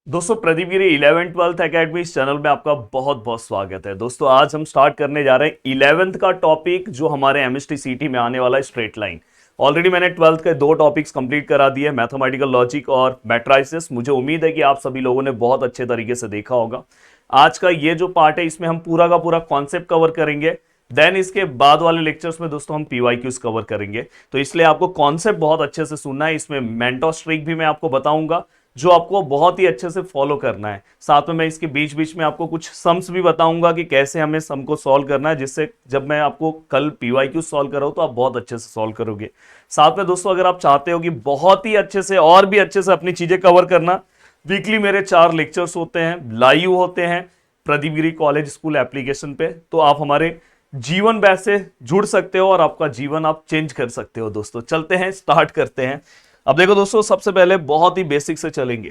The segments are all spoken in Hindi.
दोस्तों प्रदीप गिरी 11th 12th एकेडमी इस चैनल में आपका बहुत बहुत स्वागत है। दोस्तों आज हम स्टार्ट करने जा रहे हैं 11th का टॉपिक जो हमारे एमएसटी सीटी में आने वाला है, स्ट्रेट लाइन। ऑलरेडी मैंने 12th के दो टॉपिक्स कंप्लीट करा दिए, मैथमेटिकल लॉजिक और मैट्राइसिस। मुझे उम्मीद है कि आप सभी लोगों ने बहुत अच्छे तरीके से देखा होगा। आज का ये जो पार्ट है इसमें हम पूरा का पूरा कॉन्सेप्ट कवर करेंगे। देन इसके बाद वाले लेक्चर्स में दोस्तों हम पीवाईक्यूज कवर करेंगे, तो इसलिए आपको कॉन्सेप्ट बहुत अच्छे से सुनना है। इसमें मेंटोस ट्रिक भी मैं आपको बताऊंगा जो आपको बहुत ही अच्छे से फॉलो करना है। साथ में मैं इसके बीच बीच में आपको कुछ सम्स भी बताऊंगा कि कैसे हमें सम को सॉल्व करना है, जिससे जब मैं आपको कल पीवाईक्यू सॉल्व कर रहा हूं तो आप बहुत अच्छे से सॉल्व करोगे। साथ में दोस्तों अगर आप चाहते हो कि बहुत ही अच्छे से और भी अच्छे से अपनी चीजें कवर करना, वीकली मेरे 4 लेक्चर्स होते हैं, लाइव होते हैं प्रदीप गिरी कॉलेज स्कूल एप्लीकेशन पे। तो आप हमारे जीवन बैच से जुड़ सकते हो और आपका जीवन आप चेंज कर सकते हो। दोस्तों चलते हैं, स्टार्ट करते हैं। अब देखो दोस्तों, सबसे पहले बहुत ही बेसिक से चलेंगे।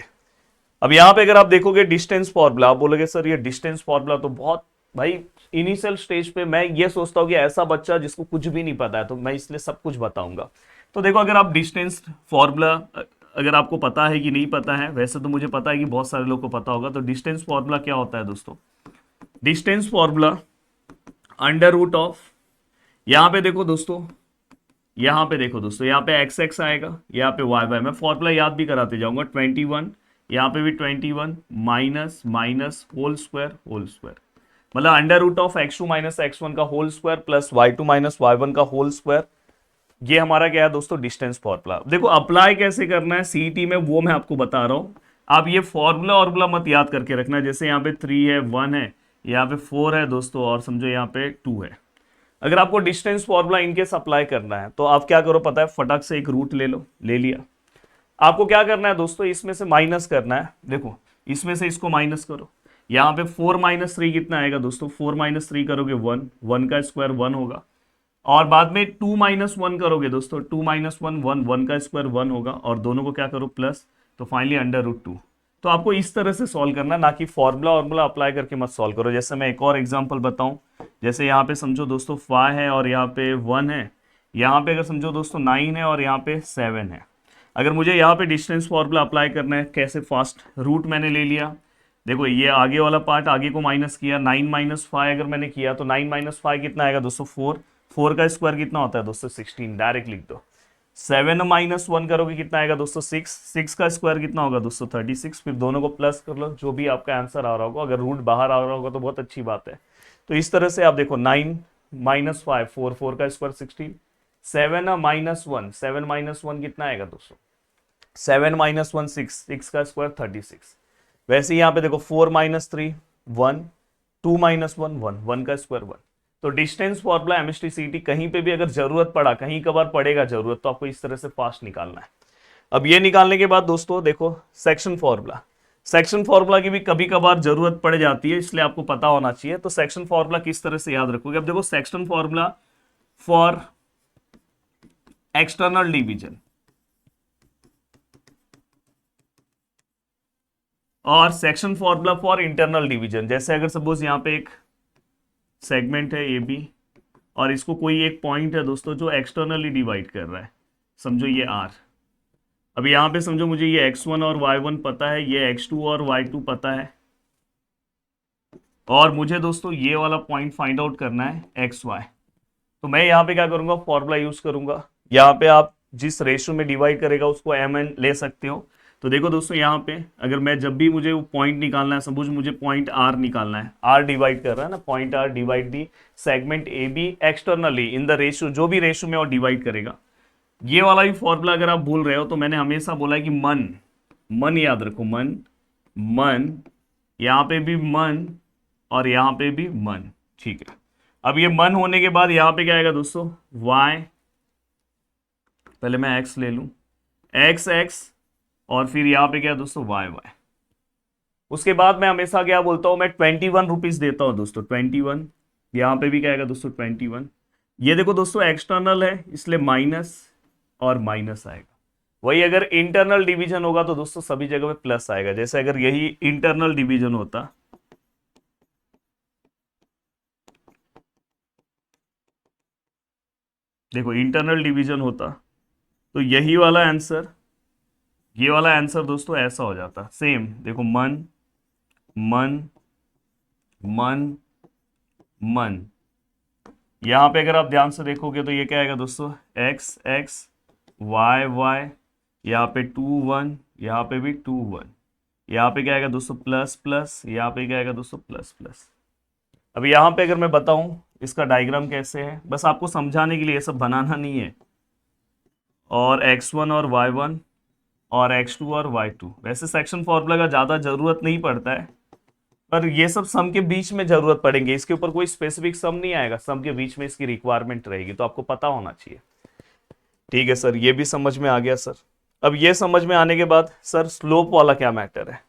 अब यहां पे अगर आप देखोगे डिस्टेंस फॉर्मूला, आप बोलोगे सर ये डिस्टेंस फॉर्मूला तो बहुत भाई इनिशियल स्टेज पे मैं ये सोचता हूं कि ऐसा बच्चा जिसको कुछ भी नहीं पता है, तो मैं इसलिए सब कुछ बताऊंगा। तो देखो, अगर आप डिस्टेंस फॉर्मूला अगर आपको पता है कि नहीं पता है, वैसे तो मुझे पता है कि बहुत सारे लोग को पता होगा। तो डिस्टेंस फॉर्मूला क्या होता है दोस्तों? Distance formula under root of, यहां पे देखो दोस्तों, यहाँ पे देखो दोस्तों, यहाँ पे एक्स एक्स आएगा, यहाँ पे वाई वाई। मैं फॉर्मूला याद भी कराते जाऊंगा। 21, यहाँ पे भी 21 माइनस माइनस होल स्क्वायर, मतलब under root of x2 minus x1 का whole square plus y2 minus y1 का होल स्क्वायर। ये हमारा क्या है दोस्तों? Distance formula. देखो अप्लाई कैसे करना है सीईटी में वो मैं आपको बता रहा हूं। आप ये फॉर्मूला और मत याद करके रखना। जैसे यहाँ पे 3 है, 1 है, यहाँ पे 4 है दोस्तों, और समझो यहाँ पे 2 है। अगर आपको डिस्टेंस फॉर्मूला इनकेस अप्लाई करना है तो आप क्या करो पता है? फटक से एक रूट ले लो, ले लिया। आपको क्या करना है दोस्तों? इसमें से माइनस करना है। देखो इसमें से इसको माइनस करो। यहाँ पे 4 माइनस 3 कितना आएगा दोस्तों? 4 माइनस 3 करोगे 1, 1 का स्क्वायर 1 होगा। और बाद में 2 माइनस 1 करोगे दोस्तों, 2 माइनस 1 1, 1 का स्क्वायर 1 होगा, और दोनों को क्या करो प्लस, तो फाइनली अंडर रूट 2। तो आपको इस तरह से सॉल्व करना, ना कि फॉर्मूला और अप्लाई करके मत सॉल्व करो। जैसे मैं एक और एग्जांपल बताऊं, जैसे यहाँ पे समझो दोस्तों 5 है और यहाँ पे 1 है, यहाँ पे अगर समझो दोस्तों 9 है और यहाँ पे 7 है। अगर मुझे यहाँ पे डिस्टेंस फॉर्मूला अप्लाई करना है, कैसे? फास्ट रूट मैंने ले लिया। देखो ये आगे वाला पार्ट, आगे को माइनस किया, 9 माइनस 5 अगर मैंने किया तो 9 माइनस 5 कितना आएगा दोस्तों? 4। 4 का स्क्वायर कितना होता है दोस्तों? 16, डायरेक्ट लिख दो। 7 माइनस 1 करोगे कितना आएगा दोस्तों? 6। 6 का स्क्वायर कितना होगा दोस्तों? 36। फिर दोनों को प्लस कर लो, जो भी आपका आंसर आ रहा होगा। अगर रूट बाहर आ रहा होगा तो बहुत अच्छी बात है। तो इस तरह से आप देखो, 9 माइनस 5 4, 4 का स्क्वायर 16, 7 माइनस 1, 7 माइनस 1 कितना आएगा दोस्तों? 7 माइनस 1 6, 6 का स्क्वायर 36। वैसे ही यहाँ पे देखो 4 माइनस 3 1, 2 माइनस 1 1, 1 का स्क्वायर 1। तो डिस्टेंस फॉर्मूला एमएसटी सीटी कहीं पे भी अगर जरूरत पड़ा, कहीं कभार पड़ेगा जरूरत, तो आपको इस तरह से फास्ट निकालना है। अब ये निकालने के बाद दोस्तों देखो सेक्शन फॉर्मूला। सेक्शन फॉर्मूला की भी कभी कभार जरूरत पड़ जाती है, इसलिए आपको पता होना चाहिए। तो सेक्शन फॉर्मूला किस तरह से याद रखोगे? अब देखो section formula for external division और section formula for internal division. जैसे अगर सपोज यहाँ पे एक सेगमेंट है ए बी, और इसको कोई एक पॉइंट है दोस्तों जो एक्सटर्नली डिवाइड कर रहा है, समझो ये आर। अब यहाँ पे समझो मुझे ये x1 और y1 पता है, ये x2 और y2 पता है, और मुझे दोस्तों ये वाला पॉइंट फाइंड आउट करना है xy। तो मैं यहाँ पे क्या करूंगा? फॉर्मूला यूज करूंगा। यहाँ पे आप जिस रेशियो में डिवाइड करेगा उसको mn ले सकते हो। तो देखो दोस्तों, यहाँ पे अगर मैं जब भी मुझे वो पॉइंट निकालना है, सपोज मुझे पॉइंट आर निकालना है, आर डिवाइड कर रहा है ना, point R divide the segment A B externally in the ratio, जो भी रेशियो में और डिवाइड करेगा। ये वाला भी फॉर्मूला अगर आप भूल रहे हो तो मैंने हमेशा बोला है कि मन, मन याद रखो, मन मन, यहाँ पे भी मन और यहाँ पे भी मन, ठीक है। अब ये मन होने के बाद यहाँ पे क्या आएगा दोस्तों? y, पहले मैं x ले लूं, x x, और फिर यहाँ पे क्या है दोस्तों? y y। उसके बाद मैं हमेशा क्या बोलता हूं? मैं 21 रुपीज देता हूं दोस्तों, 21। यहाँ पे भी क्या आएगा दोस्तों? 21। ये देखो दोस्तों एक्सटर्नल है इसलिए माइनस और माइनस आएगा। वही अगर इंटरनल डिवीजन होगा तो दोस्तों सभी जगह पे प्लस आएगा। जैसे अगर यही इंटरनल डिवीजन होता, देखो इंटरनल डिवीजन होता, तो यही वाला आंसर ये वाला आंसर दोस्तों ऐसा हो जाता। सेम देखो, मन मन मन मन, यहाँ पे अगर आप ध्यान से देखोगे तो ये क्या आएगा दोस्तों, एक्स एक्स वाई वाई, यहाँ पे 2 1, यहाँ पे भी 2 1, यहाँ पे क्या आएगा दोस्तों प्लस प्लस, यहाँ पे क्या आएगा दोस्तों प्लस प्लस। अब यहाँ पे अगर मैं बताऊं इसका डायग्राम कैसे है, बस आपको समझाने के लिए, ये सब बनाना नहीं है। और x1 और y1 और x2 और y2, वैसे सेक्शन फॉर्मूला का ज़्यादा ज़रूरत नहीं पड़ता है, पर ये सब सम के बीच में ज़रूरत पड़ेंगे, इसके ऊपर कोई स्पेसिफिक सम नहीं आएगा, सम के बीच में इसकी रिक्वायरमेंट रहेगी, तो आपको पता होना चाहिए। ठीक है सर, ये भी समझ में आ गया सर। अब ये समझ में आने के बाद सर स्लोप वाला क्या मैटर है।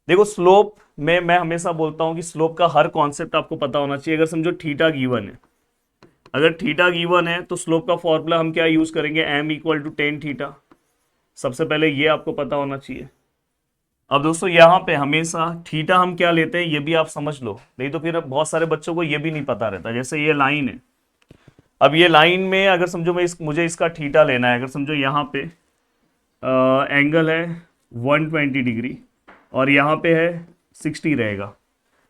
देखो स्लोप में मैं हमेशा बोलता हूं कि स्लोप का हर कॉन्सेप्ट आपको पता होना चाहिए। अगर समझो थीटा गिवन है, अगर थीटा गिवन है तो स्लोप का फॉर्मूला हम क्या यूज करेंगे, m equal to tan theta. सबसे पहले ये आपको पता होना चाहिए। अब दोस्तों यहाँ पे हमेशा थीटा हम क्या लेते हैं ये भी आप समझ लो, नहीं तो फिर बहुत सारे बच्चों को ये भी नहीं पता रहता। जैसे ये लाइन है, अब ये लाइन में अगर समझो मुझे इसका थीटा लेना है, अगर समझो यहाँ पे एंगल है 120 डिग्री और यहाँ पे है 60 रहेगा,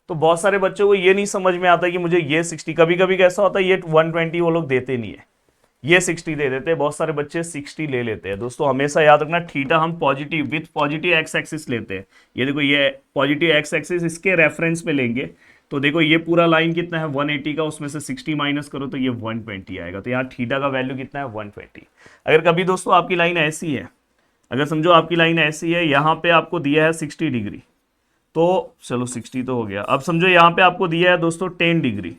तो बहुत सारे बच्चों को ये नहीं समझ में आता कि मुझे ये 60, कभी कभी कैसा होता है ये 120 वो लोग देते नहीं है, ये 60 दे देते हैं, बहुत सारे बच्चे 60 ले लेते हैं। दोस्तों हमेशा याद रखना थीटा हम positive with positive x axis लेते हैं। ये देखो ये पॉजिटिव एक्स एक्सिस इसके रेफरेंस में लेंगे, तो देखो ये पूरा लाइन कितना है 180 का, उसमें से 60 माइनस करो तो ये 120 आएगा, तो यहाँ थीटा का वैल्यू कितना है 120। अगर कभी दोस्तों आपकी लाइन ऐसी है, अगर समझो आपकी लाइन ऐसी है, यहाँ पे आपको दिया है 60 डिग्री, तो चलो 60 तो हो गया। अब समझो यहाँ पे आपको दिया है दोस्तों 10 डिग्री,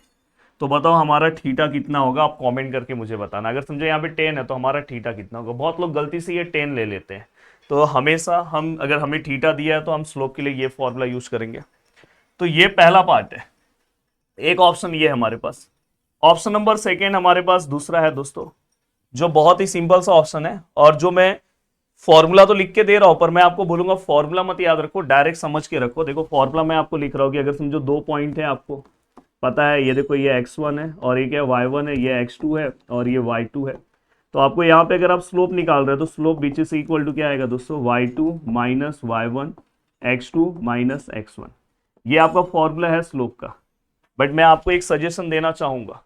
तो बताओ हमारा थीटा कितना होगा, आप कमेंट करके मुझे बताना। अगर समझो यहाँ पे 10 है तो हमारा थीटा कितना होगा। बहुत लोग गलती से ये 10 ले लेते हैं, तो हमेशा हम अगर हमें थीटा दिया है तो हम स्लोप के लिए ये फॉर्मूला यूज करेंगे। तो ये पहला पार्ट है, एक ऑप्शन ये है हमारे पास। ऑप्शन नंबर सेकेंड हमारे पास दूसरा है दोस्तों, जो बहुत ही सिंपल सा ऑप्शन है, और जो मैं फॉर्मूला तो लिख के दे रहा हूं, पर मैं आपको बोलूंगा फॉर्मूला मत याद रखो, डायरेक्ट समझ के रखो। देखो फॉर्मूला मैं आपको लिख रहा हूं कि अगर समझो 2 पॉइंट है, आपको पता है ये देखो ये x1 है और ये क्या y1 है, ये x2 है और ये y2 है, तो आपको यहाँ पे अगर आप स्लोप निकाल रहे हो तो स्लोप बीच से इक्वल टू क्या आएगा दोस्तों, y2 minus y1 x2 minus x1। ये आपका फॉर्मूला है स्लोप का। बट मैं आपको एक सजेशन देना चाहूंगा,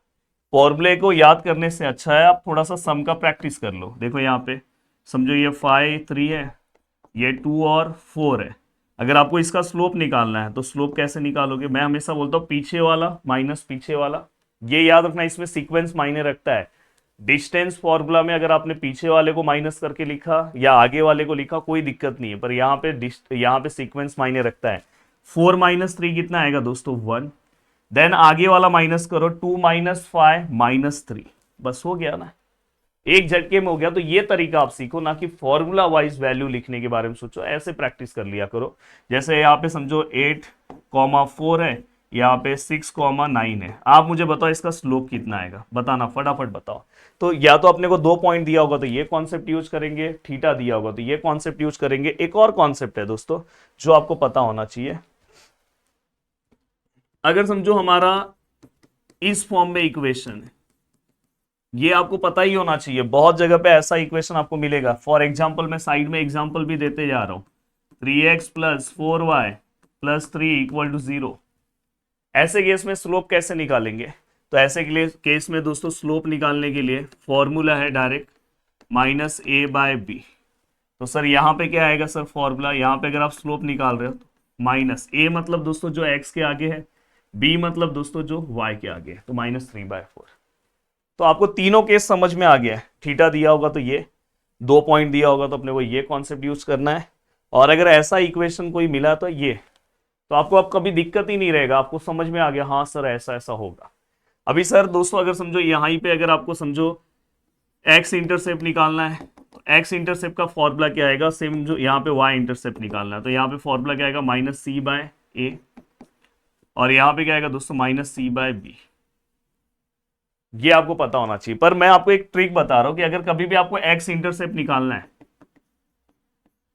फॉर्मूले को याद करने से अच्छा है आप थोड़ा सा सम का प्रैक्टिस कर लो। देखो यहाँ पे समझो ये 5 3 है, ये 2 और 4 है। अगर आपको इसका स्लोप निकालना है तो स्लोप कैसे निकालोगे, मैं हमेशा बोलता हूँ पीछे वाला माइनस पीछे वाला। ये याद रखना, इसमें सीक्वेंस मायने रखता है। डिस्टेंस फॉर्मूला में अगर आपने पीछे वाले को माइनस करके लिखा या आगे वाले को लिखा कोई दिक्कत नहीं है, पर यहाँ पे सीक्वेंस मायने रखता है। 4 माइनस 3 कितना आएगा दोस्तों 1, देन आगे वाला माइनस करो 2 माइनस 5 माइनस 3, बस हो गया ना, एक झटके में हो गया। तो ये तरीका आप सीखो, ना कि फॉर्मूला वाइज वैल्यू लिखने के बारे में सोचो, ऐसे प्रैक्टिस कर लिया करो। जैसे यहाँ पे समझो 8,4 है, यहाँ पे 6,9 है, आप मुझे बताओ इसका स्लोप कितना आएगा, बताना फटाफट बताओ। तो या तो अपने को 2 पॉइंट दिया होगा तो ये कॉन्सेप्ट यूज करेंगे, थीटा दिया होगा तो ये कॉन्सेप्ट यूज करेंगे। एक और कॉन्सेप्ट है दोस्तों जो आपको पता होना चाहिए, अगर समझो हमारा इस फॉर्म में इक्वेशन है, ये आपको पता ही होना चाहिए, बहुत जगह पे ऐसा इक्वेशन आपको मिलेगा। फॉर एग्जांपल मैं साइड में एग्जांपल भी देते जा रहा हूं, 3x plus 4y plus 3 equal to 0। ऐसे केस में स्लोप कैसे निकालेंगे, तो ऐसे केस में दोस्तों स्लोप निकालने के लिए फॉर्मूला है डायरेक्ट माइनस ए बाय बी। तो सर यहाँ पे क्या आएगा सर फॉर्मूला, यहाँ पे अगर आप स्लोप निकाल रहे हो तो माइनस ए मतलब दोस्तों जो x के आगे है, b मतलब दोस्तों जो y के आगे है, तो -3/4। तो आपको तीनों केस समझ में आ गया है। थीटा दिया होगा तो ये, 2 पॉइंट दिया होगा तो अपने को ये कॉन्सेप्ट यूज करना है, और अगर ऐसा इक्वेशन कोई मिला तो ये, तो आपको अब कभी दिक्कत ही नहीं रहेगा, आपको समझ में आ गया हाँ सर ऐसा ऐसा होगा। अभी सर दोस्तों अगर समझो यहाँ पे अगर आपको समझो एक्स इंटरसेप्ट निकालना है, तो एक्स इंटरसेप्ट का फॉर्मूला क्या आएगा, सेम जो यहाँ पे वाई इंटरसेप्ट निकालना है, तो यहाँ पे फॉर्मूला क्या आएगा -c/a, और यहाँ पे क्या आएगा दोस्तों -c/b। ये आपको पता होना चाहिए। पर मैं आपको एक ट्रिक बता रहा हूं कि अगर कभी भी आपको एक्स इंटरसेप्ट निकालना है,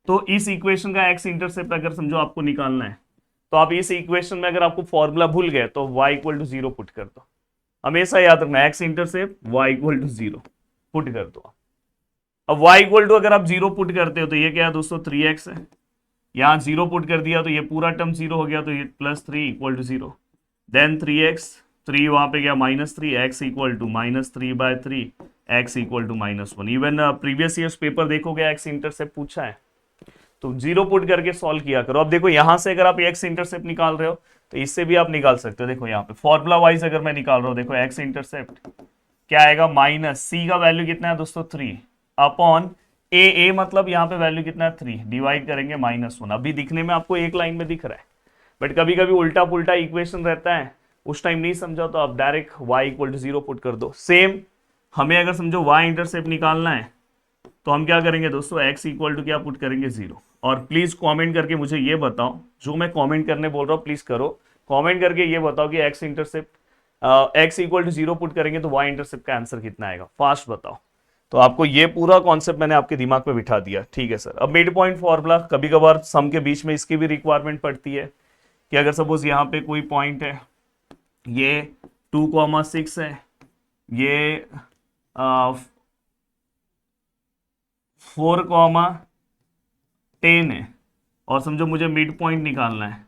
तो इस इक्वेशन का एक्स इंटरसेप्ट अगर समझो आपको निकालना है, तो आप इस इक्वेशन में अगर आपको फॉर्मूला भूल गए तो y इक्वल टू 0 पुट कर दो। हमेशा याद रखना x intercept y equal to 0 put कर दो। अब y इक्वल टू अगर आप 0 पुट करते हो तो ये क्या है दोस्तों 3x है, यहाँ 0 पुट कर दिया तो ये पूरा टर्म 0 हो गया, तो ये +3 इक्वल टू 0, देन 3x, 3 वहां पे गया -3, x equal to -3/3, x equal to -1। Even previous years paper देखोगे x इंटरसेप्ट पूछा है, तो 0 पुट करके सॉल्व किया करो। अब देखो यहां से अगर आप x इंटरसेप्ट निकाल रहे हो तो इससे भी आप निकाल सकते हो। देखो यहाँ पे फॉर्मूला वाइज अगर मैं निकाल रहा हूँ, देखो x इंटरसेप्ट क्या आएगा, -c का वैल्यू कितना है दोस्तों 3 अपॉन a मतलब यहाँ पे वैल्यू कितना है 3, डिवाइड करेंगे -1। अभी दिखने में आपको एक लाइन में दिख रहा है, बट कभी कभी उल्टा पुल्टा इक्वेशन रहता है, उस टाइम नहीं समझा तो आप direct y equal to 0 put कर दो। सेम हमें अगर समझो y इंटरसेप्ट निकालना है तो हम क्या करेंगे दोस्तों, x इक्वल टू क्या पुट करेंगे 0। और प्लीज कमेंट करके मुझे ये बताओ, जो मैं कमेंट करने बोल रहा हूँ प्लीज करो, कमेंट करके ये बताओ कि x intercept x equal to 0 put करेंगे तो y इंटरसेप्ट का आंसर कितना आएगा, फास्ट बताओ। तो आपको ये पूरा कॉन्सेप्ट मैंने आपके दिमाग में बिठा दिया, ठीक है सर। अब मिड पॉइंट फॉर्मूला, कभी कभार सम के बीच में इसकी भी रिक्वायरमेंट पड़ती है कि अगर सपोज यहाँ पे कोई पॉइंट है, ये 2,6 है, ये 4,10 है, और समझो मुझे मिड पॉइंट निकालना है,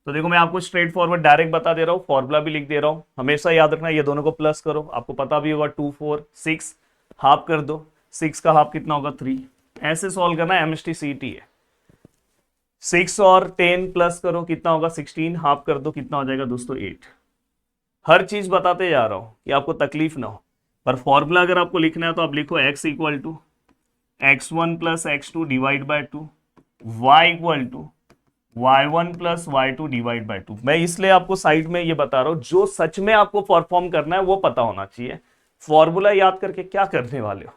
तो देखो मैं आपको स्ट्रेट फॉरवर्ड डायरेक्ट बता दे रहा हूँ, फॉर्मूला भी लिख दे रहा हूँ। हमेशा याद रखना ये दोनों को प्लस करो, आपको पता भी होगा 2 4 6 हाफ कर दो, 6 का हाफ कितना होगा 3, ऐसे सॉल्व करना है, एमएसटी सीईटी है। 6 और 10 प्लस करो कितना होगा 16, हाफ कर दो कितना हो जाएगा दोस्तों 8। हर चीज बताते जा रहा हूं कि आपको तकलीफ ना हो, पर फॉर्मूला अगर आपको लिखना है तो आप लिखो x equal to x1 plus x2 divide by 2, y equal to y1 plus y2 divide by 2। मैं इसलिए आपको साइड में ये बता रहा हूं, जो सच में आपको परफॉर्म करना है वो पता होना चाहिए। फॉर्मूला याद करके क्या करने वाले हो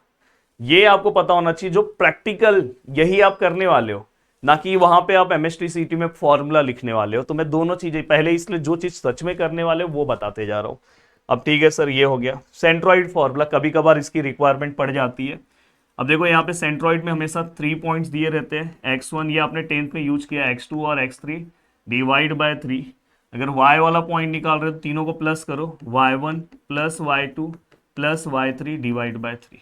ये आपको पता होना चाहिए, जो प्रैक्टिकल यही आप करने वाले हो, ना कि वहां पे आप एमएसटी सीटी में फॉर्मूला लिखने वाले हो। तो मैं दोनों चीजें पहले, इसलिए जो चीज सच में करने वाले हो वो बताते जा रहा हूं। अब ठीक है सर, ये हो गया सेंट्रॉइड फॉर्मूला, कभी कभार इसकी रिक्वायरमेंट पड़ जाती है। अब देखो यहाँ पे सेंट्रॉइड में हमेशा 3 पॉइंट्स दिए रहते हैं, x1 ये आपने 10th में यूज किया, x2 और x3 डिवाइड बाय 3। अगर y वाला पॉइंट निकाल रहे हो तो तीनों को प्लस करो, y1 plus y2 plus y3 divide by 3।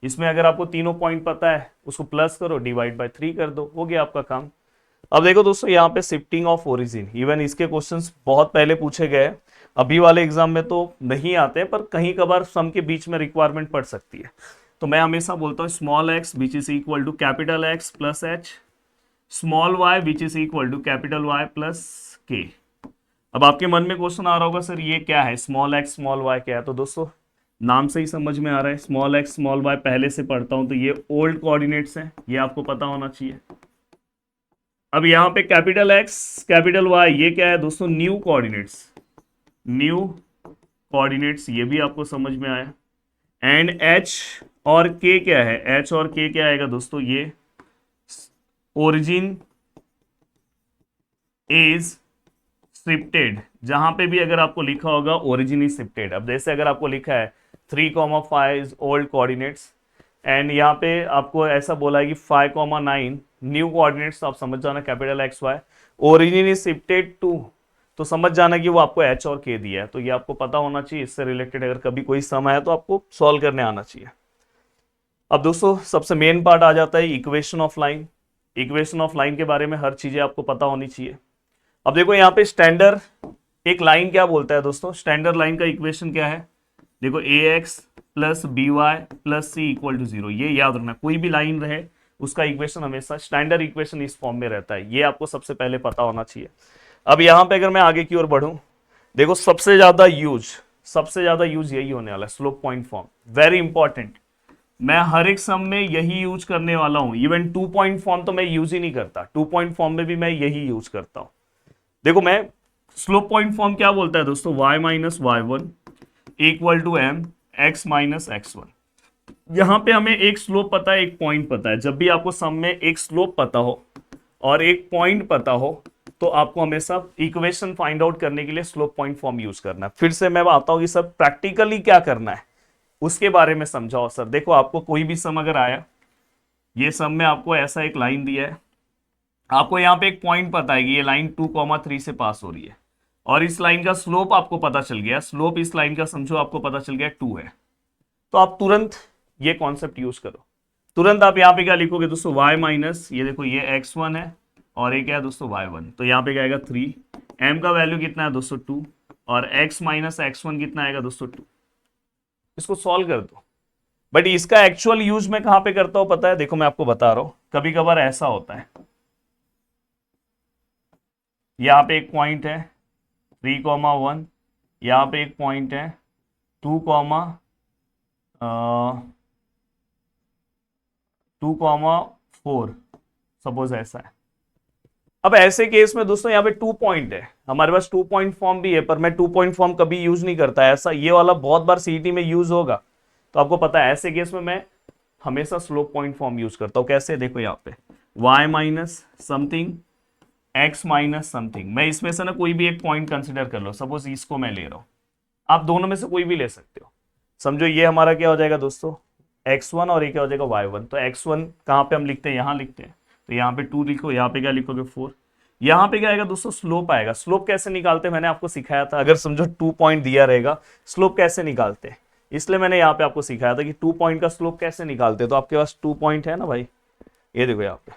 इसमें अगर आपको तीनों पॉइंट पता है उसको प्लस करो, डिवाइड बाय 3 कर दो, हो गया आपका काम। अब देखो दोस्तों यहाँ पे शिफ्टिंग ऑफ ओरिजिन, इवन इसके क्वेश्चंस बहुत पहले पूछे गए, अभी वाले एग्जाम में तो नहीं आते, पर कहीं कभार सम के बीच में रिक्वायरमेंट पड़ सकती है। तो मैं हमेशा बोलता हूँ small x which is equal to capital X plus h, small y which is equal to capital Y plus k। अब आपके मन में क्वेश्चन आ रहा होगा सर ये क्या है, स्मॉल x स्मॉल y क्या है? तो दोस्तों नाम से ही समझ में आ रहा है, स्मॉल x स्मॉल y पहले से पढ़ता हूं तो ये ओल्ड कोऑर्डिनेट्स हैं, ये आपको पता होना चाहिए। अब यहाँ पे कैपिटल X कैपिटल Y ये क्या है दोस्तों, न्यू कोऑर्डिनेट्स, न्यू कोऑर्डिनेट्स, ये भी आपको समझ में आया। एंड H और K क्या है, H और K क्या आएगा दोस्तों, ये ओरिजिन इज शिफ्टेड, जहां पे भी अगर आपको लिखा होगा ओरिजिन इज शिफ्टेड। अब जैसे अगर आपको लिखा है 3,5 इज ओल्ड कोऑर्डिनेट्स, एंड यहाँ पे आपको ऐसा बोला है कि 5,9 न्यू कोऑर्डिनेट्स, आप समझ जाना capital x y, origin is shifted to, तो समझ जाना कि वो आपको एच और के दिया है। तो ये आपको पता होना चाहिए, इससे रिलेटेड अगर कभी कोई सम आया तो आपको सॉल्व करने आना चाहिए। अब दोस्तों सबसे मेन पार्ट आ जाता है equation of line. Equation of line के बारे में हर चीजें आपको पता होनी चाहिए। अब देखो यहाँ पे स्टैंडर्ड एक लाइन क्या बोलता है दोस्तों, स्टैंडर्ड लाइन का इक्वेशन क्या है, देखो a x plus b y plus c equal to 0। ये याद रखना, कोई भी लाइन रहे उसका इक्वेशन हमेशा स्टैंडर्ड इक्वेशन इस फॉर्म में रहता है, ये आपको सबसे पहले पता होना चाहिए। अब यहाँ पे अगर मैं आगे की ओर बढ़ूं, देखो सबसे ज्यादा यूज यही होने वाला है, slope point form, very important. मैं हर एक सम में यही यूज करने वाला हूं, इवन 2 पॉइंट फॉर्म तो मैं यूज ही नहीं करता, 2 पॉइंट फॉर्म में भी मैं यही यूज करता हूं। देखो मैं स्लोप पॉइंट फॉर्म क्या बोलता है दोस्तों, y minus y1 equal to m x minus x1। यहां पे हमें एक स्लोप पता है, एक पॉइंट पता है। जब भी आपको सम में एक स्लोप पता हो और एक पॉइंट पता हो तो आपको हमेशा इक्वेशन फाइंड आउट करने के लिए स्लोप पॉइंट फॉर्म यूज करना है। फिर से मैं आता हूं कि सर प्रैक्टिकली क्या करना है उसके बारे में समझाओ सर। देखो आपको कोई भी सम अगर आया, ये सम में आपको ऐसा एक लाइन दिया है, आपको यहाँ पे एक पॉइंट पता है कि ये लाइन 2,3 से पास हो रही है, और इस लाइन का स्लोप आपको पता चल गया, स्लोप इस लाइन का समझो आपको पता चल गया 2 है, तो आप तुरंत ये कॉन्सेप्ट यूज करो, तुरंत आप यहाँ पे क्या लिखोगे दोस्तों, y माइनस, ये देखो ये x1 है और ये क्या है दोस्तों y1, तो यहाँ पे क्या आएगा 3, m का वैल्यू कितना है दोस्तों 2, और x माइनस x1 कितना आएगा दोस्तों 2। इसको सॉल्व कर दो। बट इसका एक्चुअल यूज मैं कहां पे करता हूं पता है, देखो मैं आपको बता रहा हूं, कभी कभार ऐसा होता है, यहां पे एक पॉइंट है 3,1, यहां पे एक पॉइंट है 2,4, सपोज ऐसा है। अब ऐसे केस में दोस्तों यहाँ पे 2 पॉइंट है, हमारे पास 2 पॉइंट फॉर्म भी है, पर मैं 2 पॉइंट फॉर्म कभी यूज नहीं करता, ऐसा ये वाला बहुत बार सीईटी में यूज होगा, तो आपको पता है ऐसे केस में मैं हमेशा स्लोप पॉइंट फॉर्म यूज करता हूं। कैसे, देखो यहाँ पे y minus something x minus something, मैं इसमें से ना कोई भी एक पॉइंट कंसिडर कर लो, सपोज इसको मैं ले रहा हूं, आप दोनों में से कोई भी ले सकते हो। समझो ये हमारा क्या हो जाएगा दोस्तों x1 और ये क्या हो जाएगा y1, तो x1 कहाँ पे हम लिखते हैं, यहाँ लिखते हैं, तो यहाँ पे 2 लिखो, यहाँ पे क्या लिखोगे 4, यहाँ पे क्या आएगा दोस्तों स्लोप आएगा। स्लोप कैसे निकालते हैं मैंने आपको सिखाया था, अगर समझो 2 पॉइंट दिया रहेगा स्लोप कैसे निकालते हैं, इसलिए मैंने यहाँ पे आपको सिखाया था कि 2 पॉइंट का स्लोप कैसे निकालते हैं। तो आपके पास 2 पॉइंट है ना भाई, ये देखो यहाँ पे,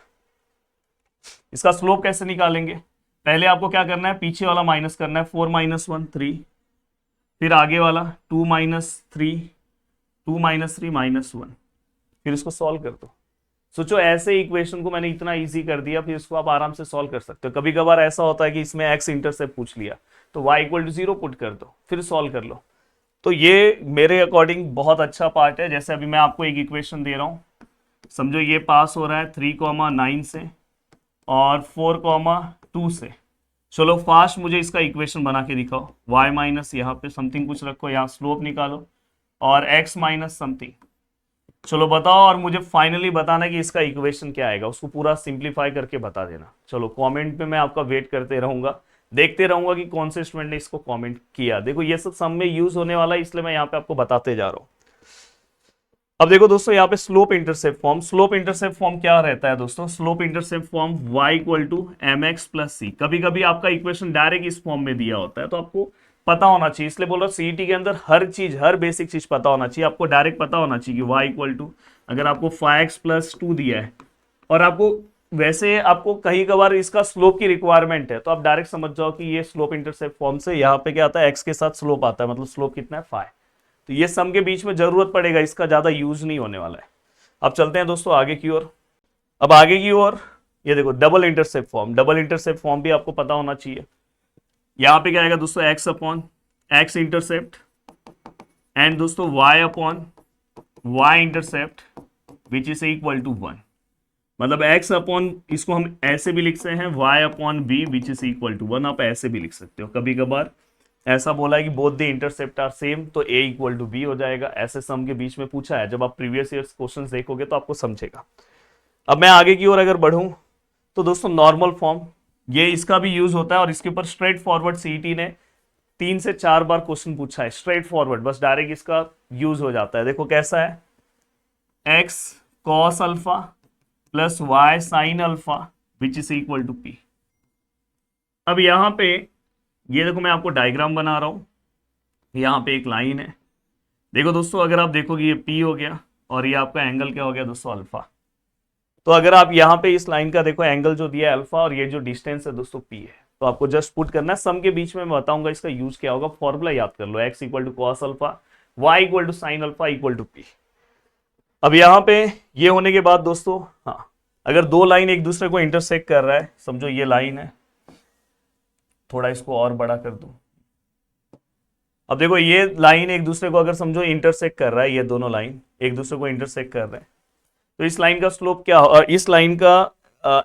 इसका स्लोप कैसे निकालेंगे, पहले आपको क्या करना है, पीछे वाला माइनस करना है, 4 माइनस 1 3, फिर आगे वाला 2 माइनस 3 2 माइनस 3 माइनस 1, फिर इसको सॉल्व कर दो। सोचो ऐसे इक्वेशन को मैंने इतना इजी कर दिया, फिर इसको आप आराम से सॉल्व कर सकते हो। कभी कभार ऐसा होता है कि इसमें x इंटरसेप्ट पूछ लिया, तो y इक्वल टू 0 पुट कर दो, फिर सॉल्व कर लो। तो ये मेरे अकॉर्डिंग बहुत अच्छा पार्ट है। जैसे अभी मैं आपको एक इक्वेशन दे रहा हूं, समझो ये पास हो रहा है 3,9 से और 4,2 से। चलो फास्ट मुझे इसका इक्वेशन बना के दिखाओ, y माइनस यहाँ पे समथिंग कुछ रखो, यहाँ स्लोप निकालो, और x माइनस समथिंग, चलो बताओ, और मुझे फाइनली बताना कि इसका इक्वेशन क्या आएगा, उसको पूरा सिंप्लीफाई करके बता देना। चलो कमेंट पे मैं आपका वेट करते रहूंगा, देखते रहूंगा कि कौन से स्टूडेंट ने इसको कमेंट किया। देखो ये सब सम में यूज होने वाला है, इसलिए मैं यहाँ पे आपको बताते जा रहा हूँ। अब देखो दोस्तों यहाँ पे slope intercept form, slope intercept form क्या रहता है दोस्तों, slope intercept form y equal to m x plus c. कभी कभी आपका इक्वेशन डायरेक्ट इस फॉर्म में दिया होता है, तो आपको पता होना चाहिए, इसलिए बोल रहा हूँ सीईटी के अंदर हर चीज, हर बेसिक चीज पता होना चाहिए। आपको डायरेक्ट पता होना चाहिए कि y इक्वल टू, अगर आपको 5x प्लस 2 दिया है और आपको वैसे आपको कहीं कभार इसका स्लोप की रिक्वायरमेंट है, तो आप डायरेक्ट समझ जाओ कि ये स्लोप इंटरसेप्ट फॉर्म से यहाँ पे क्या आता है, x के साथ स्लोप आता है, मतलब स्लोप कितना है 5। तो ये सम के बीच में जरूरत पड़ेगा, इसका ज्यादा यूज नहीं होने वाला है। अब चलते हैं दोस्तों आगे की ओर। अब आगे की ओर ये देखो double intercept form, double intercept form भी आपको पता होना चाहिए। यहां पे क्या आएगा दोस्तों, x upon x intercept and दोस्तों y upon y intercept which is equal to 1। मतलब x अपॉन, इसको हम ऐसे भी लिख सकते हैं y upon b which is equal to 1, आप ऐसे भी लिख सकते हो। कभी कभार ऐसा बोला है कि both the intercept are same, तो a इक्वल टू बी हो जाएगा। ऐसे सम के बीच में पूछा है, जब आप प्रीवियस ईयर्स क्वेश्चंस देखोगे तो आपको समझेगा। अब मैं आगे की ओर अगर बढ़ूं तो दोस्तों नॉर्मल फॉर्म, ये इसका भी यूज होता है, और इसके ऊपर स्ट्रेट फॉरवर्ड सीईटी ने 3 से 4 बार क्वेश्चन पूछा है, स्ट्रेट फॉरवर्ड, बस डायरेक्ट इसका यूज हो जाता है। देखो कैसा है, x cos alpha plus y sine alpha which is equal to p। अब यहां पे ये देखो मैं आपको डायग्राम बना रहा हूं, यहाँ पे एक लाइन है। देखो दोस्तों अगर आप देखोगे ये P हो गया और ये आपका एंगल क्या हो गया दोस्तों अल्फा। तो अगर आप यहाँ पे इस लाइन का देखो एंगल जो दिया है अल्फा, और ये जो डिस्टेंस है दोस्तों P है, तो आपको जस्ट पुट करना है। सम के बीच में मैं बताऊंगा इसका यूज क्या होगा, फॉर्मूला याद कर लो, x equal to cos alpha, y equal to sine alpha equal to P। अब यहाँ पे ये होने के बाद दोस्तों, हाँ, अगर दो लाइन एक दूसरे को इंटरसेक्ट कर रहा है, समझो ये लाइन है, थोड़ा इसको और बड़ा कर दूं। अब देखो ये लाइन एक दूसरे को अगर समझो इंटरसेक्ट कर रहा है, ये दोनों लाइन एक दूसरे को इंटरसेक्ट कर रहे हैं, तो इस लाइन का स्लोप क्या हो, और इस लाइन का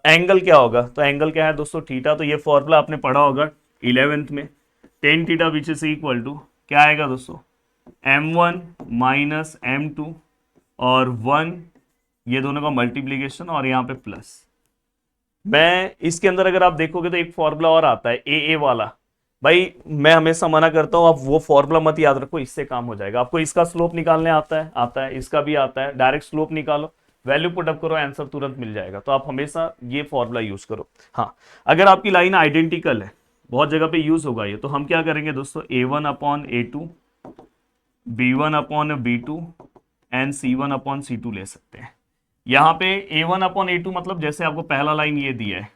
एंगल क्या होगा, तो एंगल क्या है दोस्तों थीटा। तो ये फॉर्मूला आपने पढ़ा होगा 11th में, tan theta which is equal to क्या आएगा दोस्तों, m1 माइनस m2 और 1, ये दोनों का मल्टीप्लीकेशन और यहाँ पे प्लस। मैं इसके अंदर अगर आप देखोगे तो एक फॉर्मूला और आता है ए वाला, भाई मैं हमेशा मना करता हूं आप वो फॉर्मूला मत याद रखो, इससे काम हो जाएगा। आपको इसका स्लोप निकालने आता है, इसका भी आता है, डायरेक्ट स्लोप निकालो, वैल्यू पुटअप करो, आंसर तुरंत मिल जाएगा। तो आप हमेशा ये फॉर्मूला यूज करो। हाँ, अगर आपकी लाइन आइडेंटिकल है, बहुत जगह पे यूज होगा ये, तो हम क्या करेंगे दोस्तों, a1 upon a2, b1 upon b2 and c1 upon c2 ले सकते हैं। यहाँ पे a1 अपॉन a2 मतलब जैसे आपको पहला लाइन ये दिया है,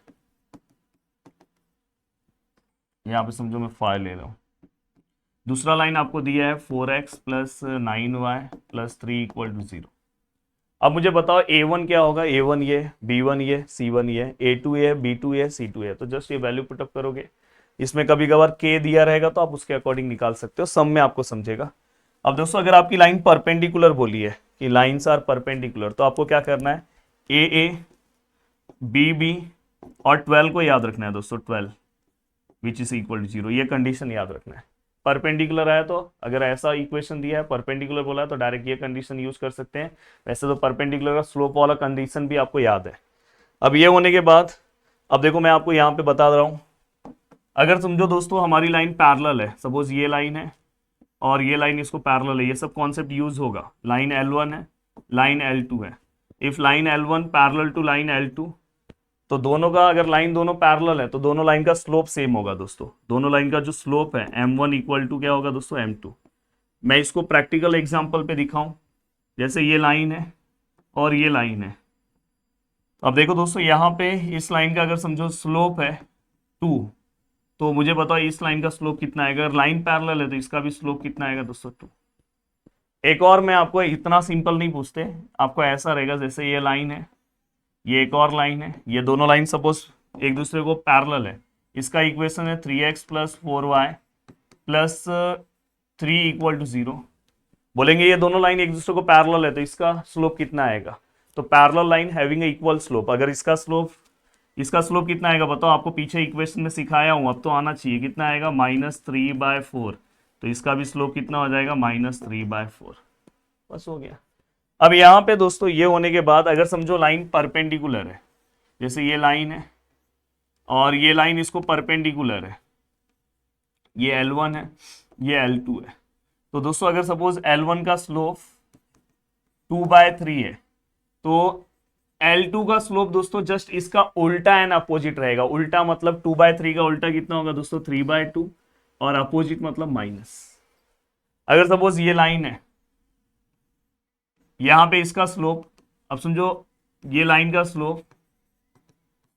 यहाँ पे समझो मैं 5 ले रहा हूँ, दूसरा लाइन आपको दिया है 4x plus 9y plus 3 equal to 0। अब मुझे बताओ a1 क्या होगा, a1 ये, b1 ये, c1 ये, a2 ये, b2 ये, c2 ये। तो जस्ट ये वैल्यू पुटअप करोगे, इसमें कभी कभार k दिया रहेगा तो आप उसके अकॉर्डिंग निकाल सकते हो, सम में आपको समझेगा। अब दोस्तों अगर आपकी लाइन परपेंडिकुलर बोली है कि लाइंस आर परपेंडिकुलर, तो आपको क्या करना है, a b b और 12 को याद रखना है दोस्तों, 12 विच इज इक्वल टू 0, ये कंडीशन याद रखना है। परपेंडिकुलर आया तो अगर ऐसा इक्वेशन दिया है, परपेंडिकुलर बोला है तो डायरेक्ट ये कंडीशन यूज कर सकते हैं। वैसे तो परपेंडिकुलर का स्लोप वाला कंडीशन भी आपको याद है। अब ये होने के बाद अब देखो मैं आपको यहाँ पे बता रहा हूँ, अगर समझो दोस्तों हमारी लाइन पैरेलल है, सपोज ये लाइन है और ये लाइन इसको पैरेलल है, ये सब कॉन्सेप्ट यूज होगा। लाइन L1 है, लाइन L2 है, if line L1 parallel to line L2, तो दोनों का अगर लाइन दोनों पैरेलल है तो दोनों लाइन का स्लोप सेम होगा दोस्तों। दोनों लाइन का जो स्लोप है m1 इक्वल टू क्या होगा दोस्तों, m2। मैं इसको प्रैक्टिकल एग्जांपल पे दिखाऊं, जैसे ये लाइन है और ये लाइन है। अब देखो दोस्तों यहाँ पे इस लाइन का अगर समझो स्लोप है 2, तो मुझे बताओ इस लाइन का स्लोप कितना आएगा। अगर लाइन पैरेलल है तो इसका भी स्लोप कितना आएगा दोस्तों, 2। एक और मैं आपको इतना सिंपल नहीं पूछते, आपको ऐसा रहेगा जैसे ये लाइन है, ये एक और लाइन है, ये दोनों लाइन सपोज एक दूसरे को पैरेलल है। इसका इक्वेशन है 3x plus 4y plus 3 equal to 0। बोलेंगे ये दोनों लाइन एक दूसरे को पैरेलल है तो इसका स्लोप कितना आएगा, तो parallel line having a equal slope, अगर इसका स्लोप कितना आएगा बताओ। आपको पीछे इक्वेशन में सिखाया हूं, अब तो आना चाहिए, कितना आएगा, -3/4। तो इसका भी स्लोप कितना हो जाएगा, -3/4। बस हो गया। अब यहाँ पे दोस्तों ये होने के बाद अगर समझो लाइन परपेंडिकुलर है, जैसे ये लाइन है और ये लाइन इसको परपेंडिकुलर है, ये L1 है, ये L2 है। तो दोस्तों अगर सपोज L1 का स्लोप 2/3 है, तो L2 का स्लोप दोस्तों जस्ट इसका उल्टा एंड अपोजिट रहेगा। उल्टा मतलब 2/3 का उल्टा कितना होगा दोस्तों, 3/2, और अपोजिट मतलब माइनस। अगर सपोज ये लाइन है, यहां पे इसका स्लोप, अब समझो ये लाइन का स्लोप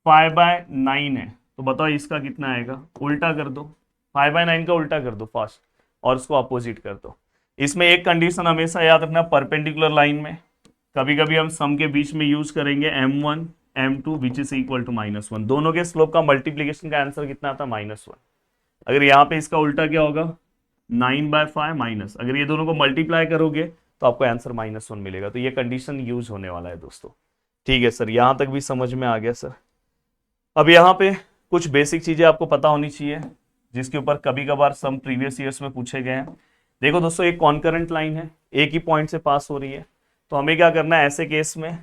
5/9 है, तो बताओ इसका कितना आएगा, उल्टा कर दो, 5/9 का उल्टा कर दो फास्ट और उसको अपोजिट कर दो। इसमें एक कंडीशन हमेशा याद रखना, परपेंडिकुलर लाइन में कभी कभी हम सम के बीच में यूज करेंगे m1 m2 which is equal to -1। दोनों के स्लोप का मल्टीप्लीकेशन का आंसर कितना आता, -1। अगर यहाँ पे इसका उल्टा क्या होगा, 9/5 माइनस, अगर ये दोनों को मल्टीप्लाई करोगे तो आपको आंसर -1 मिलेगा। तो ये कंडीशन यूज होने वाला है दोस्तों। ठीक है सर, यहां तक भी समझ में आ गया सर। अब यहाँ पे कुछ बेसिक चीजें आपको पता होनी चाहिए जिसके ऊपर कभी कभार सम प्रीवियस ईयर्स में पूछे गए हैं। देखो दोस्तों एक कॉन्करेंट लाइन है, एक ही पॉइंट से पास हो रही है, तो हमें क्या करना है, ऐसे केस में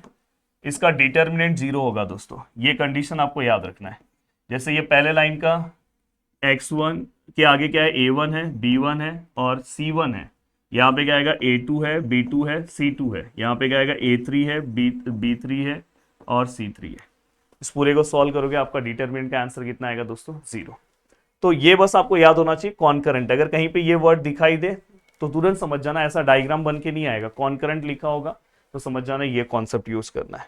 इसका डिटर्मिनेंट 0 होगा दोस्तों। ये कंडीशन आपको याद रखना है। जैसे ये पहले लाइन का x1 के आगे क्या है, a1 है, b1 है और c1 है। यहाँ पे क्या आएगा, a2 है, b2 है, c2 है। यहाँ पे क्या आएगा, a3 है, b3 है और c3 है। इस पूरे को सॉल्व करोगे आपका डिटरमिनेंट का आंसर कितना आएगा दोस्तों, 0। तो ये बस आपको याद होना चाहिए कॉन्करेंट। अगर कहीं पे ये वर्ड दिखाई दे तो तुरंत समझ जाना, ऐसा डायग्राम बन के नहीं आएगा, कॉन्करेंट लिखा होगा तो समझ जाना ये कॉन्सेप्ट यूज करना है।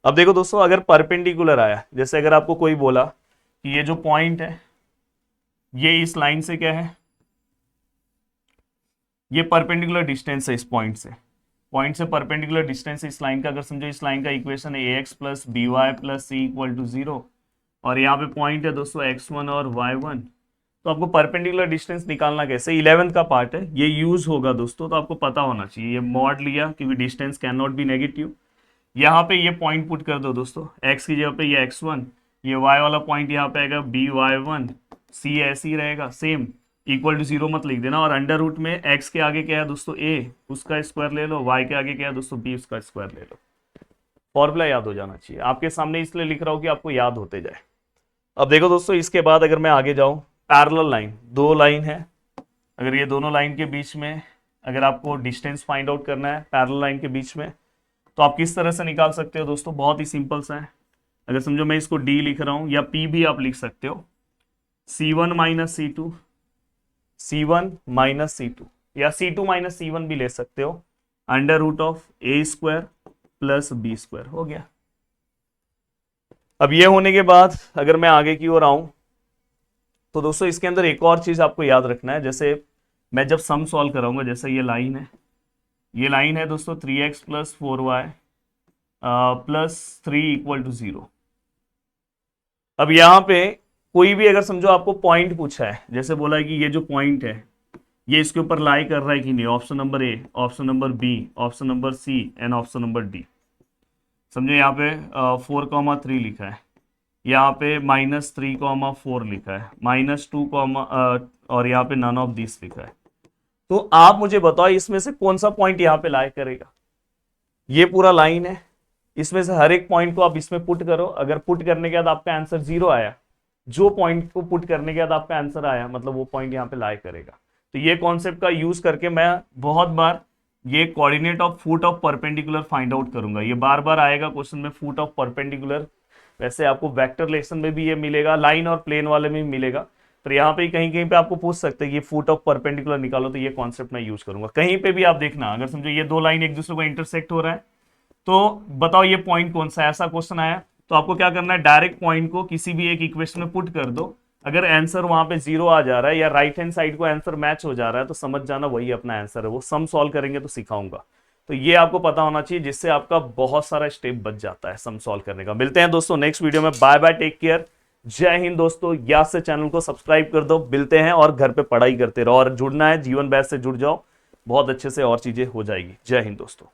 अब देखो दोस्तों अगर परपेंडिकुलर आया, जैसे अगर आपको कोई बोला कि ये जो पॉइंट है ये इस लाइन से क्या है, ये परपेंडिकुलर डिस्टेंस है इस पॉइंट से परपेंडिकुलर डिस्टेंस है इस लाइन का। अगर समझो इस लाइन का इक्वेशन है ax plus by plus c equal to 0 और यहाँ पे पॉइंट है दोस्तों x1 और y1, तो आपको परपेंडिकुलर डिस्टेंस निकालना कैसे, 11th का पार्ट है, ये यूज होगा दोस्तों, तो आपको पता होना चाहिए। ये मॉड लिया क्योंकि distance can not be negative. यहाँ पे ये पॉइंट पुट कर दो दोस्तों, x की जगह पे ये x1, ये y वाला पॉइंट यहाँ पे आएगा by1, c ऐसे ही रहेगा सेम, इक्वल टू 0 मत लिख देना। और अंडर रूट में x के आगे क्या है दोस्तों, a, उसका स्क्वायर ले लो, y के आगे क्या है दोस्तों, b, उसका स्क्वायर ले लो। फॉर्मूला याद हो जाना चाहिए, आपके सामने इसलिए लिख रहा हूँ कि आपको याद होते जाए। अब देखो दोस्तों इसके बाद अगर मैं आगे जाऊं, पैरेलल लाइन, दो लाइन है, अगर ये दोनों लाइन के बीच में अगर आपको डिस्टेंस फाइंड आउट करना है पैरेलल लाइन के बीच में, तो आप किस तरह से निकाल सकते हो दोस्तों, बहुत ही सिंपल सा है। अगर समझो मैं इसको d लिख रहा हूं या p भी आप लिख सकते हो, c1 minus c2, c1 minus c2 या c2 माइनस c1 भी ले सकते हो, under root of a square plus b square हो गया। अब ये होने के बाद अगर मैं आगे की ओर आऊं तो दोस्तों इसके अंदर एक और चीज आपको याद रखना है। जैसे मैं जब सम सॉल्व कराऊंगा, जैसे ये लाइन है, ये लाइन है दोस्तों 3x plus 4y plus 3 equal to 0। अब यहाँ पे कोई भी अगर समझो आपको पॉइंट पूछा है, जैसे बोला है कि ये जो पॉइंट है ये इसके ऊपर लाई कर रहा है कि नहीं, option number A, option number B, option number C and option number D. समझो यहाँ पे 4,3 लिखा है, यहाँ पे -3,4 लिखा है, -2, और यहाँ पे नन ऑफ दिस लिखा है। तो आप मुझे बताओ इसमें से कौन सा पॉइंट यहाँ पे लाई करेगा। ये पूरा लाइन है, इसमें से हर एक पॉइंट को आप इसमें पुट करो। अगर पुट करने के बाद आपका आंसर 0 आया, जो पॉइंट को पुट करने के बाद आपका आंसर आया, मतलब वो पॉइंट यहाँ पे लाई करेगा। तो ये कॉन्सेप्ट का यूज करके मैं बहुत बार ये coordinate of foot of perpendicular find out करूंगा। ये बार बार आएगा क्वेश्चन में, फुट ऑफ परपेंडिकुलर। वैसे आपको वेक्टर रिलेशन में भी ये मिलेगा, लाइन और प्लेन वाले में भी मिलेगा, पर यहाँ पे कहीं कहीं पे आपको पूछ सकते हैं कि फुट ऑफ परपेंडिकुलर निकालो, तो ये कॉन्सेप्ट मैं यूज करूंगा। कहीं पे भी आप देखना, अगर समझो ये दो लाइन एक दूसरे को इंटरसेक्ट हो रहा है तो बताओ ये पॉइंट कौन सा है, ऐसा क्वेश्चन आया तो आपको क्या करना है, डायरेक्ट पॉइंट को किसी भी एक इक्वेशन में पुट कर दो। अगर आंसर वहां पे 0 आ जा रहा है या राइट हैंड साइड को आंसर मैच हो जा रहा है तो समझ जाना वही अपना आंसर है। वो सम सॉल्व करेंगे तो सिखाऊंगा। तो ये आपको पता होना चाहिए, जिससे आपका बहुत सारा स्टेप बच जाता है सम सॉल्व करने का। मिलते हैं दोस्तों नेक्स्ट वीडियो में। बाय बाय, टेक केयर, जय हिंद दोस्तों। याद से चैनल को सब्सक्राइब कर दो। मिलते हैं और घर पे पढ़ाई करते रहो, और जुड़ना है जीवन बैच से जुड़ जाओ, बहुत अच्छे से और चीजें हो जाएगी। जय हिंद दोस्तों।